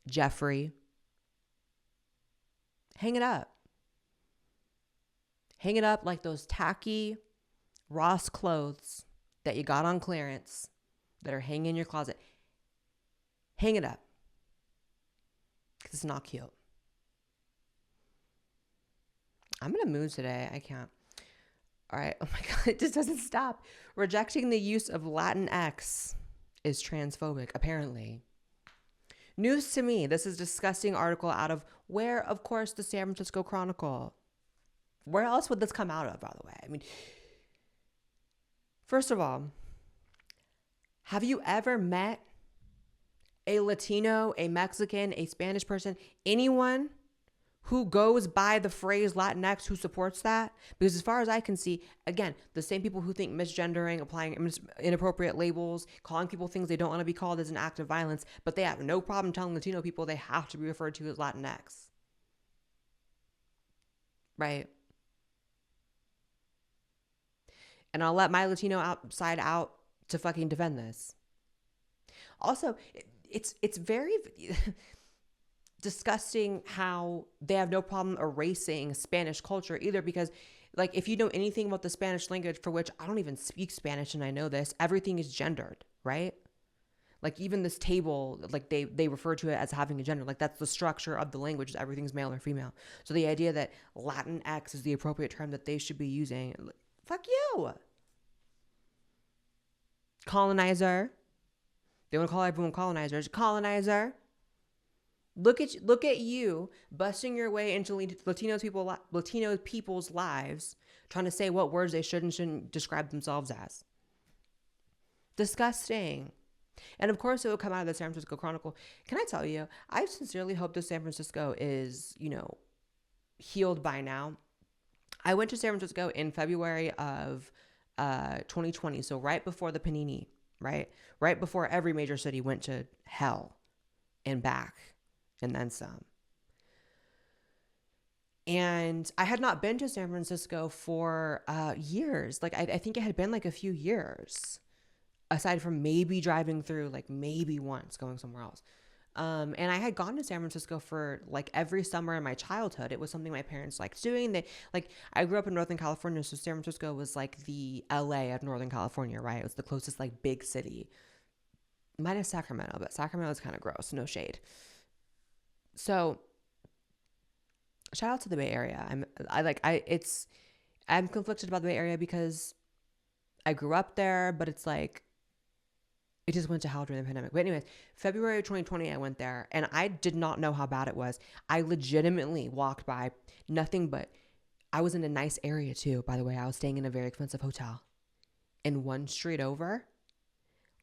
Jeffree. Hang it up. Hang it up like those tacky Ross clothes that you got on clearance that are hanging in your closet. Hang it up. Because it's not cute. I'm in a mood today. I can't. All right. Oh my God. It just doesn't stop. Rejecting the use of Latinx is transphobic, apparently. News to me. This is a disgusting article out of where, of course, the San Francisco Chronicle. Where else would this come out of, by the way? I mean, first of all, have you ever met a Latino, a Mexican, a Spanish person, anyone who goes by the phrase Latinx who supports that? Because as far as I can see, again, the same people who think misgendering, applying inappropriate labels, calling people things they don't want to be called is an act of violence, but they have no problem telling Latino people they have to be referred to as Latinx. Right? And I'll let my Latino side out to fucking defend this. Also, it's very disgusting how they have no problem erasing Spanish culture either, because like if you know anything about the Spanish language, for which I don't even speak Spanish and I know this, everything is gendered, right? Like even this table, like they refer to it as having a gender. Like that's the structure of the language, everything's male or female. So the idea that Latinx is the appropriate term that they should be using, fuck you. Colonizer. They want to call everyone colonizers. Colonizer. Look at you busting your way into Latino people's lives, trying to say what words they should and shouldn't describe themselves as. Disgusting. And of course, it will come out of the San Francisco Chronicle. Can I tell you, I sincerely hope that San Francisco is, healed by now. I went to San Francisco in February of 2020, so right before the panini, right before every major city went to hell and back. And then some. And I had not been to San Francisco for years. Like, I think it had been like a few years, aside from maybe driving through, like maybe once going somewhere else. And I had gone to San Francisco for like every summer in my childhood. It was something my parents liked doing. I grew up in Northern California, so San Francisco was like the LA of Northern California, right? It was the closest like big city. Minus Sacramento, but Sacramento is kind of gross, no shade. So shout out to the Bay Area. I'm conflicted about the Bay Area because I grew up there, but it's like it just went to hell during the pandemic. But anyways, February of 2020, I went there and I did not know how bad it was. I legitimately walked by nothing but, I was in a nice area too, by the way. I was staying in a very expensive hotel. And one street over,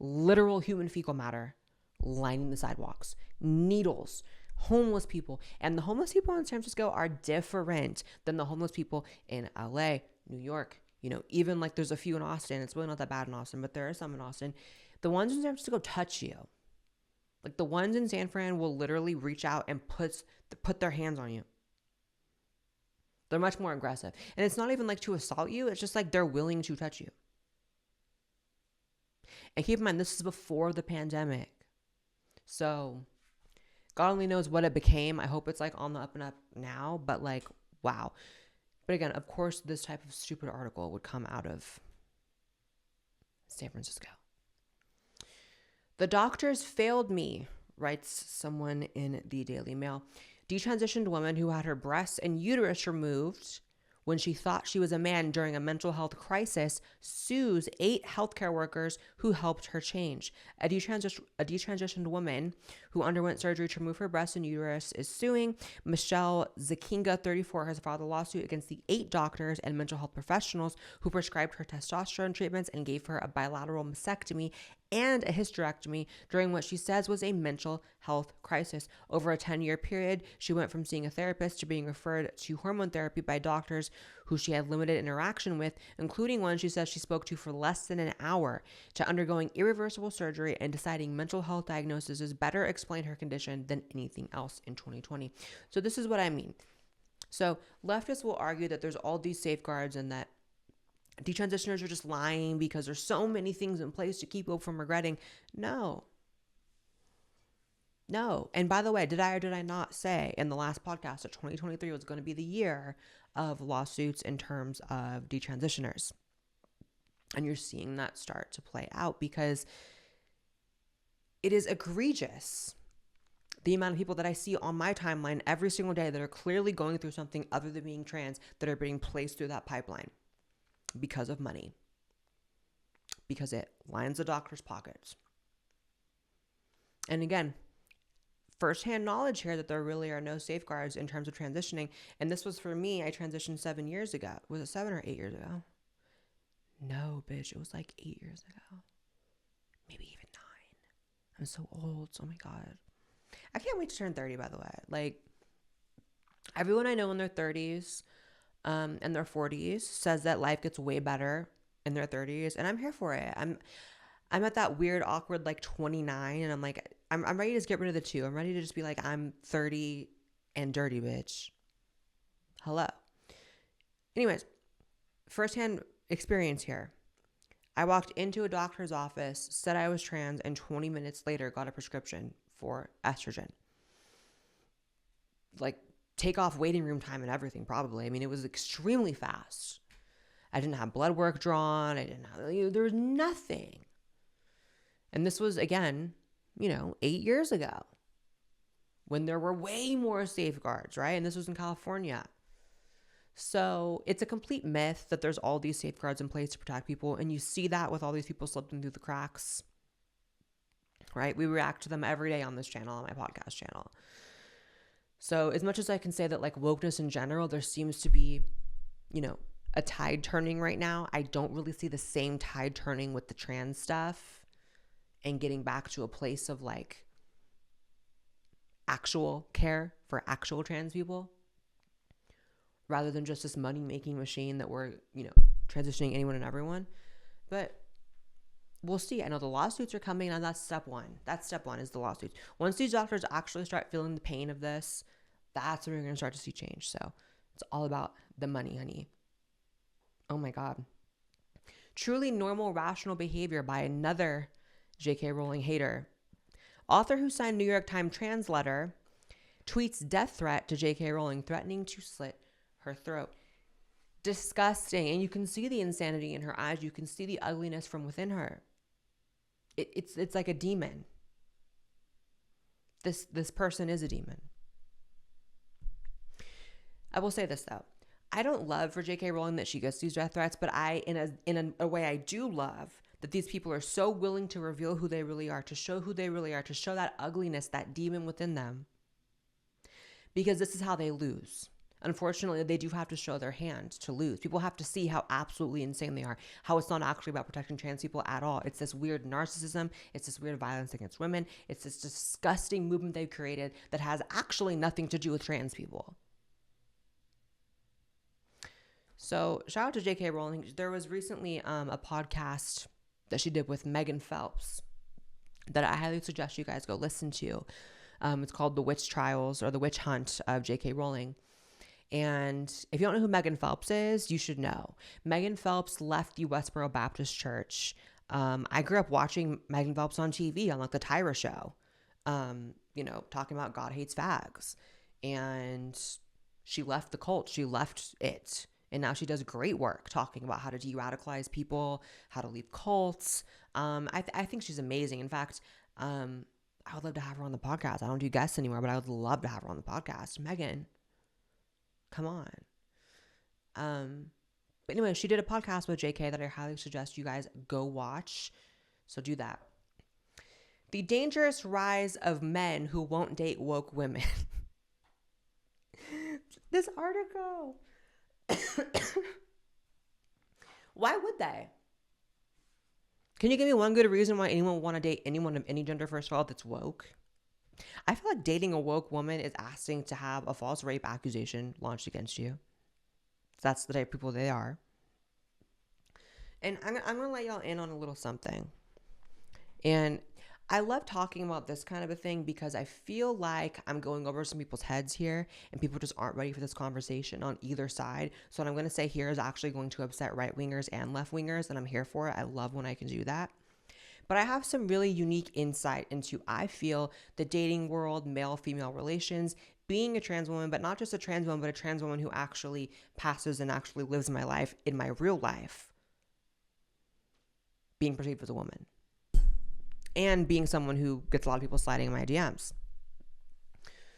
literal human fecal matter lining the sidewalks, needles, homeless people. And the homeless people in San Francisco are different than the homeless people in LA, New York. Even like there's a few in Austin. It's really not that bad in Austin, but there are some in Austin. The ones in San Francisco touch you. Like the ones in San Fran will literally reach out and put their hands on you. They're much more aggressive. And it's not even like to assault you. It's just like they're willing to touch you. And keep in mind, this is before the pandemic. So God only knows what it became. I hope it's like on the up and up now, but like, wow. But again, of course, this type of stupid article would come out of San Francisco. The doctors failed me, writes someone in the Daily Mail. Detransitioned woman who had her breasts and uterus removed when she thought she was a man during a mental health crisis sues 8 healthcare workers who helped her change. A detransitioned woman who underwent surgery to remove her breasts and uterus is suing. Michelle Zakinga, 34, has filed a lawsuit against the 8 doctors and mental health professionals who prescribed her testosterone treatments and gave her a bilateral mastectomy and a hysterectomy during what she says was a mental health crisis. Over a 10-year period, she went from seeing a therapist to being referred to hormone therapy by doctors who she had limited interaction with, including one she says she spoke to for less than an hour, to undergoing irreversible surgery and deciding mental health diagnosis better explain her condition than anything else in 2020. So this is what I mean. So leftists will argue that there's all these safeguards and that detransitioners are just lying because there's so many things in place to keep people from regretting. No. And by the way, did I or did I not say in the last podcast that 2023 was going to be the year of lawsuits in terms of detransitioners? And you're seeing that start to play out because it is egregious the amount of people that I see on my timeline every single day that are clearly going through something other than being trans that are being placed through that pipeline because of money, because it lines the doctor's pockets. And again, firsthand knowledge here that there really are no safeguards in terms of transitioning. And this was for me, I transitioned 7 years ago. Was it 7 or 8 years ago? No, bitch, it was like 8 years ago. Maybe even 9. I'm so old. Oh my God. I can't wait to turn 30, by the way. Like, Everyone I know in their 30s and their 40s says that life gets way better in their 30s, and I'm here for it. I'm at that weird, awkward, like 29, and I'm like, I'm ready to just get rid of the two. I'm ready to just be like, I'm 30 and dirty, bitch. Hello. Anyways, firsthand experience here. I walked into a doctor's office, said I was trans, and 20 minutes later got a prescription for estrogen. Like, take off waiting room time and everything, probably. I mean, it was extremely fast. I didn't have blood work drawn. There was nothing. And this was, again, 8 years ago when there were way more safeguards, right? And this was in California. So it's a complete myth that there's all these safeguards in place to protect people. And you see that with all these people slipping through the cracks, right? We react to them every day on this channel, on my podcast channel. So as much as I can say that, like, wokeness in general, there seems to be, a tide turning right now. I don't really see the same tide turning with the trans stuff and getting back to a place of, like, actual care for actual trans people, rather than just this money-making machine that we're, transitioning anyone and everyone. But we'll see. I know the lawsuits are coming, and that's step one. That's step one, is the lawsuits. Once these doctors actually start feeling the pain of this, that's when we're going to start to see change. So it's all about the money, honey. Oh my God. Truly normal, rational behavior by another J.K. Rowling hater. Author who signed New York Times trans letter tweets death threat to J.K. Rowling, threatening to slit her throat. Disgusting. And you can see the insanity in her eyes. You can see the ugliness from within her. It's like a demon. This person is a demon. I will say this, though. I don't love for J.K. Rowling that she gets these death threats, but in a way I do love that these people are so willing to reveal who they really are, to show who they really are, to show that ugliness, that demon within them. Because this is how they lose. Unfortunately, they do have to show their hand to lose. People have to see how absolutely insane they are, how it's not actually about protecting trans people at all. It's this weird narcissism. It's this weird violence against women. It's this disgusting movement they've created that has actually nothing to do with trans people. So shout out to J.K. Rowling. There was recently a podcast that she did with Megan Phelps that I highly suggest you guys go listen to. It's called The Witch Trials, or The Witch Hunt of J.K. Rowling. And if you don't know who Megan Phelps is, you should know. Megan Phelps left the Westboro Baptist Church. I grew up watching Megan Phelps on TV on, like, the Tyra show, talking about God hates fags. And she left the cult. She left it. And now she does great work talking about how to de-radicalize people, how to leave cults. I think she's amazing. In fact, I would love to have her on the podcast. I don't do guests anymore, but I would love to have her on the podcast. Megan, come on. But anyway, she did a podcast with JK that I highly suggest you guys go watch. So do that. The dangerous rise of men who won't date woke women. This article. Why would they? Can you give me one good reason why anyone would want to date anyone of any gender, first of all, that's woke? I feel like dating a woke woman is asking to have a false rape accusation launched against you. That's the type of people they are. And I'm going to let y'all in on a little something. And I love talking about this kind of a thing because I feel like I'm going over some people's heads here and people just aren't ready for this conversation on either side. So what I'm going to say here is actually going to upset right-wingers and left-wingers, and I'm here for it. I love when I can do that. But I have some really unique insight into, I feel, the dating world, male-female relations, being a trans woman, but not just a trans woman, but a trans woman who actually passes and actually lives my life in my real life, being perceived as a woman. And being someone who gets a lot of people sliding in my DMs.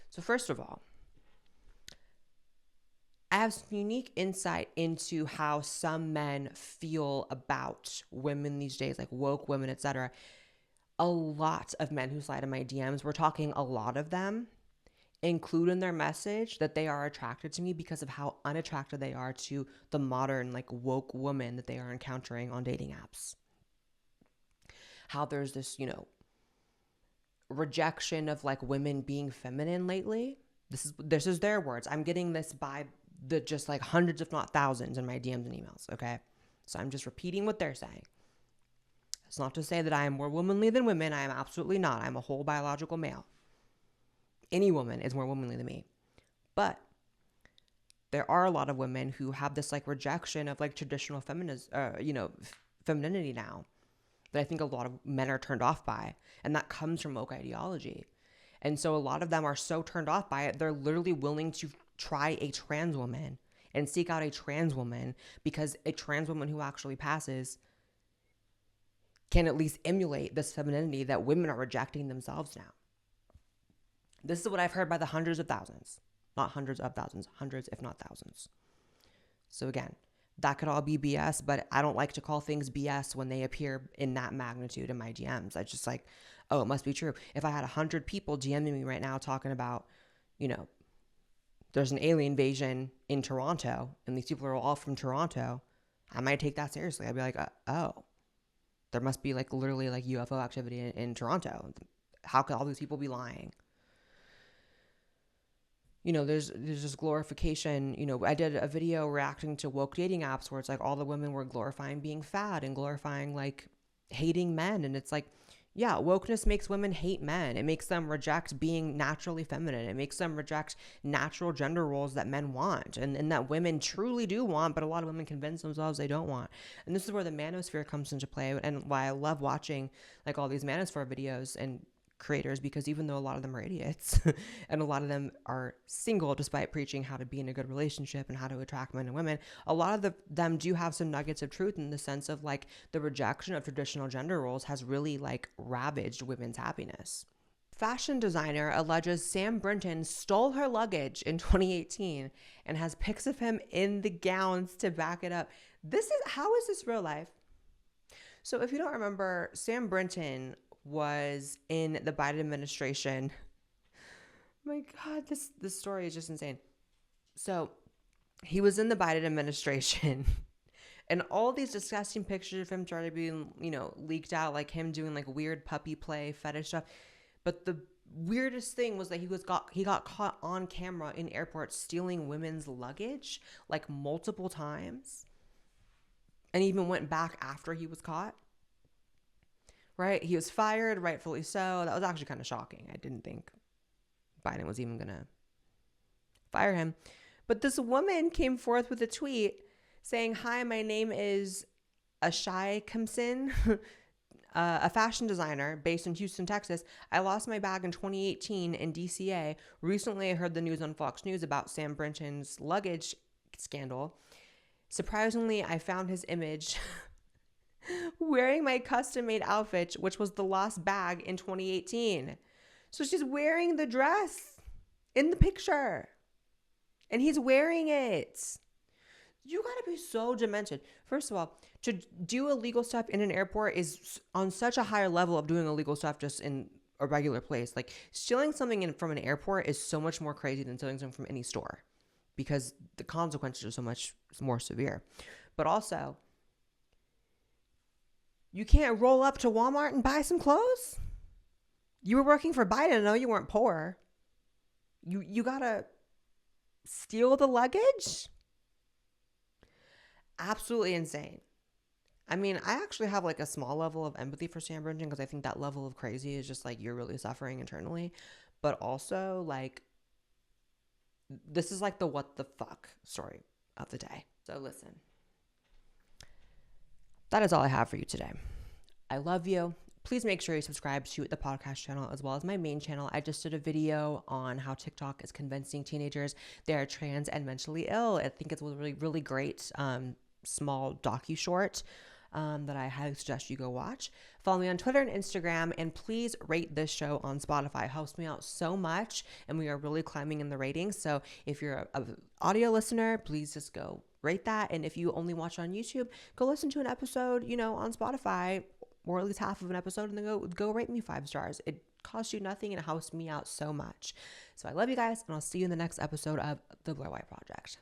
So first of all, I have some unique insight into how some men feel about women these days, like woke women, etc. A lot of men who slide in my DMs, we're talking a lot of them, include in their message that they are attracted to me because of how unattracted they are to the modern, like, woke woman that they are encountering on dating apps. How there's this, rejection of, like, women being feminine lately. This is their words. I'm getting this by the just like hundreds, if not thousands, in my DMs and emails. Okay. So I'm just repeating what they're saying. It's not to say that I am more womanly than women. I am absolutely not. I'm a whole biological male. Any woman is more womanly than me. But there are a lot of women who have this like rejection of like traditional femininity now that I think a lot of men are turned off by. And that comes from woke ideology. And so a lot of them are so turned off by it, they're literally willing to try a trans woman and seek out a trans woman because a trans woman who actually passes can at least emulate this femininity that women are rejecting themselves now. This is what I've heard by the hundreds of thousands. Not hundreds of thousands, hundreds if not thousands. So again, that could all be BS, but I don't like to call things BS when they appear in that magnitude in my DMs. I just like, oh, it must be true. If I had 100 people DMing me right now talking about, there's an alien invasion in Toronto and these people are all from Toronto, I might take that seriously. I'd be like, oh, there must be like literally like UFO activity in Toronto. How could all these people be lying? There's this glorification. I did a video reacting to woke dating apps where it's like all the women were glorifying being fat and glorifying like hating men. And it's like, yeah, wokeness makes women hate men. It makes them reject being naturally feminine. It makes them reject natural gender roles that men want and that women truly do want, but a lot of women convince themselves they don't want. And this is where the manosphere comes into play and why I love watching like all these manosphere videos and creators, because even though a lot of them are idiots and a lot of them are single despite preaching how to be in a good relationship and how to attract men and women, a lot of them do have some nuggets of truth in the sense of like the rejection of traditional gender roles has really like ravaged women's happiness. Fashion designer alleges Sam Brinton stole her luggage in 2018 and has pics of him in the gowns to back it up. How is this real life? So if you don't remember, Sam Brinton was in the Biden administration. My God, this story is just insane. So he was in the Biden administration and all these disgusting pictures of him started being, leaked out, like him doing like weird puppy play fetish stuff. But the weirdest thing was that he got caught on camera in airports stealing women's luggage like multiple times and even went back after he was caught. Right? He was fired, rightfully so. That was actually kind of shocking. I didn't think Biden was even going to fire him. But this woman came forth with a tweet saying, "Hi, my name is Ashai Kimson, a fashion designer based in Houston, Texas. I lost my bag in 2018 in DCA. Recently, I heard the news on Fox News about Sam Brinton's luggage scandal. Surprisingly, I found his image wearing my custom-made outfit, which was the lost bag in 2018. So she's wearing the dress in the picture. And he's wearing it. You gotta be so demented. First of all, to do illegal stuff in an airport is on such a higher level of doing illegal stuff just in a regular place. Like stealing something from an airport is so much more crazy than stealing something from any store because the consequences are so much more severe. But also, you can't roll up to Walmart and buy some clothes? You were working for Biden. No, you weren't poor. You gotta steal the luggage? Absolutely insane. I mean, I actually have like a small level of empathy for Sam Brinton because I think that level of crazy is just like you're really suffering internally. But also like this is like the what the fuck story of the day. So listen. That is all I have for you today. I love you. Please make sure you subscribe to the podcast channel as well as my main channel. I just did a video on how TikTok is convincing teenagers they are trans and mentally ill. I think it's a really, really great small docu-short that I highly suggest you go watch. Follow me on Twitter and Instagram, and please rate this show on Spotify. It helps me out so much, and we are really climbing in the ratings. So if you're an audio listener, please just go rate that. And if you only watch on YouTube, go listen to an episode, on Spotify, or at least half of an episode, and then go rate me 5 stars. It costs you nothing, and it helps me out so much. So I love you guys, and I'll see you in the next episode of The Blaire White Project.